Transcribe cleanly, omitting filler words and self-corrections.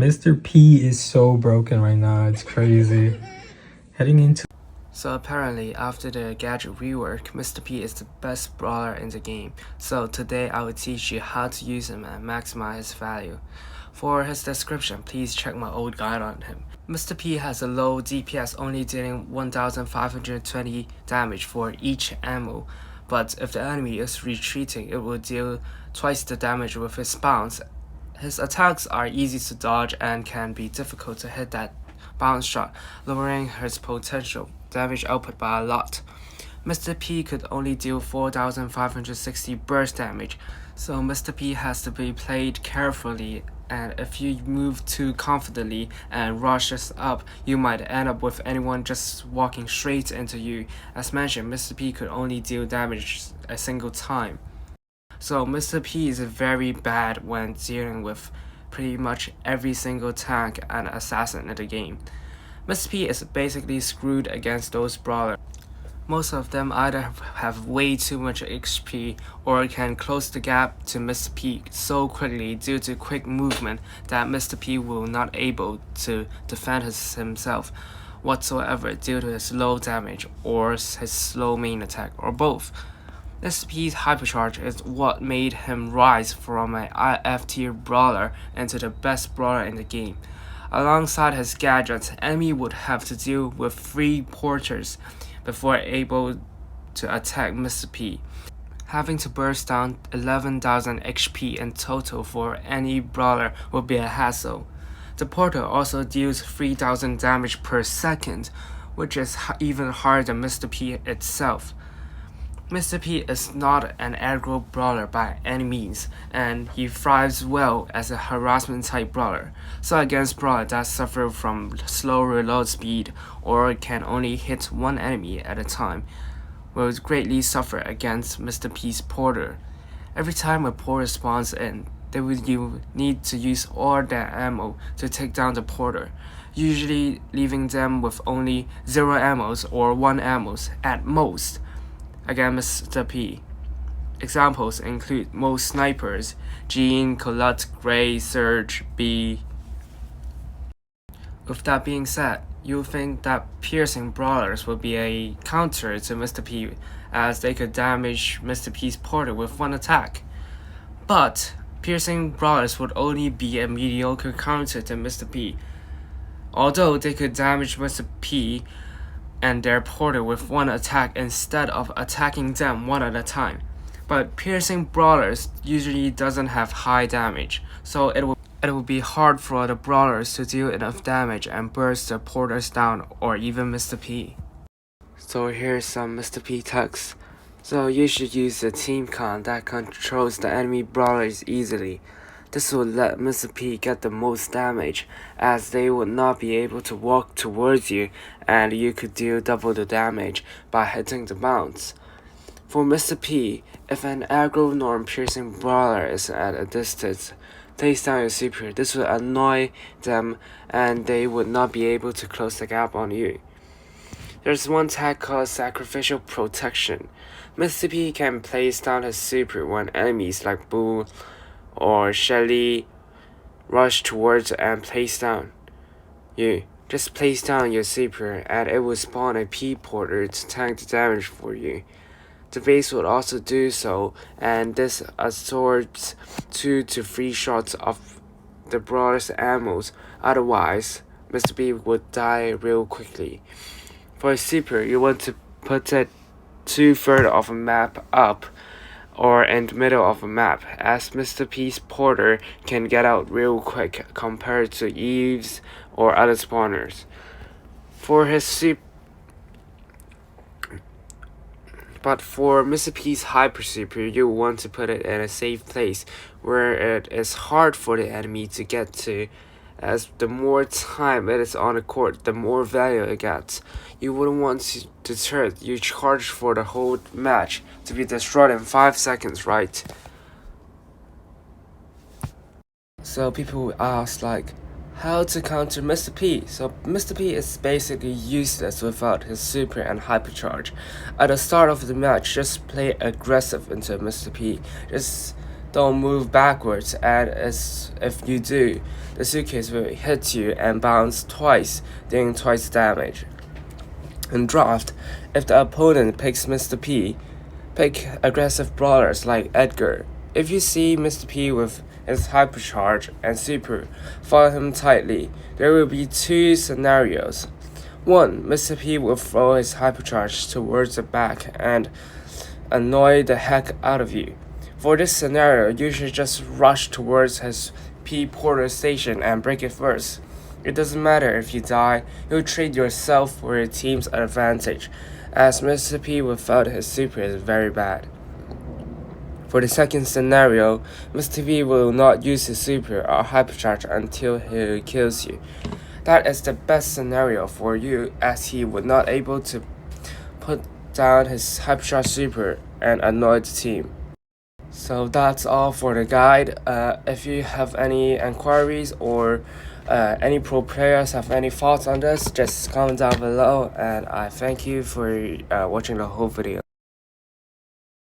Mr. P is so broken right now, it's crazy. Heading into So apparently, after the gadget rework, Mr. P is the best brawler in the game. So today I will teach you how to use him and maximize his value. For his description, please check my old guide on him. Mr. P has a low DPS, only dealing 1520 damage for each ammo. But if the enemy is retreating, it will deal twice the damage with his bounce. His attacks are easy to dodge and can be difficult to hit that bounce shot, lowering his potential damage output by a lot. Mr. P could only deal 4560 burst damage, so Mr. P has to be played carefully, and if you move too confidently and rushes up, you might end up with anyone just walking straight into you. As mentioned, Mr. P could only deal damage a single time. So Mr. P is very bad when dealing with pretty much every single tank and assassin in the game. Mr. P is basically screwed against those brawlers. Most of them either have way too much XP or can close the gap to Mr. P so quickly due to quick movement that Mr. P will not able to defend himself whatsoever due to his low damage or his slow main attack or both. Mr. P's Hypercharge is what made him rise from an F tier brawler into the best brawler in the game. Alongside his gadgets, enemy would have to deal with 3 porters before able to attack Mr. P. Having to burst down 11,000 HP in total for any brawler would be a hassle. The porter also deals 3,000 damage per second, which is even harder than Mr. P itself. Mr. P is not an aggro brawler by any means, and he thrives well as a harassment type brawler. So against brawlers that suffer from slow reload speed or can only hit one enemy at a time, will greatly suffer against Mr. P's porter. Every time a porter spawns in, you need to use all their ammo to take down the porter, usually leaving them with only 0 ammos or 1 ammos at most against Mr. P. Examples include most snipers, Jean, Colette, Gray, Surge, B. With that being said, you'll think that piercing brawlers would be a counter to Mr. P, as they could damage Mr. P's porter with 1 attack. But piercing brawlers would only be a mediocre counter to Mr. P. Although they could damage Mr. P and their porter with 1 attack instead of attacking them 1 at a time. But piercing brawlers usually doesn't have high damage, so it will be hard for the brawlers to deal enough damage and burst the porters down or even Mr. P. So here's some Mr. P text. So you should use the team con that controls the enemy brawlers easily. This will let Mr. P get the most damage, as they would not be able to walk towards you, and you could deal double the damage by hitting the bounce. For Mr. P, if an aggro norm piercing brawler is at a distance, place down your super. This will annoy them and they would not be able to close the gap on you. There's one tag called Sacrificial Protection. Mr. P can place down his super when enemies like Bull or Shelly rush towards and place down you. Just place down your super and it will spawn a P porter to tank the damage for you. The base would also do so, and this absorbs 2 to 3 shots of the brawler's ammos, otherwise Mr. P would die real quickly. For a super, you want to put it 2/3 of a map up or in the middle of a map, as Mr. P's porter can get out real quick compared to Eves or other spawners. For Mr. P's Hyper Super, you want to put it in a safe place where it is hard for the enemy to get to, as the more time it is on the court, the more value it gets. You wouldn't want to deter it. You charge for the whole match to be destroyed in 5 seconds, right? So people will ask, like, how to counter Mr. P. So Mr. P is basically useless without his super and hypercharge. At the start of the match, just play aggressive into Mr. P. Just Don't move backwards, as if you do, the suitcase will hit you and bounce twice, doing twice damage. In draft, if the opponent picks Mr. P, pick aggressive brawlers like Edgar. If you see Mr. P with his Hypercharge and Super, follow him tightly. There will be two scenarios. 1. Mr. P will throw his Hypercharge towards the back and annoy the heck out of you. For this scenario, you should just rush towards his P portal station and break it first. It doesn't matter if you die, you'll trade yourself for your team's advantage, as Mr. P without his super is very bad. For the second scenario, Mr. P will not use his super or hypercharge until he kills you. That is the best scenario for you, as he would not able to put down his hypercharge super and annoy the team. So that's all for the guide. If you have any inquiries or any pro players have any thoughts on this, just comment down below, and I thank you for watching the whole video.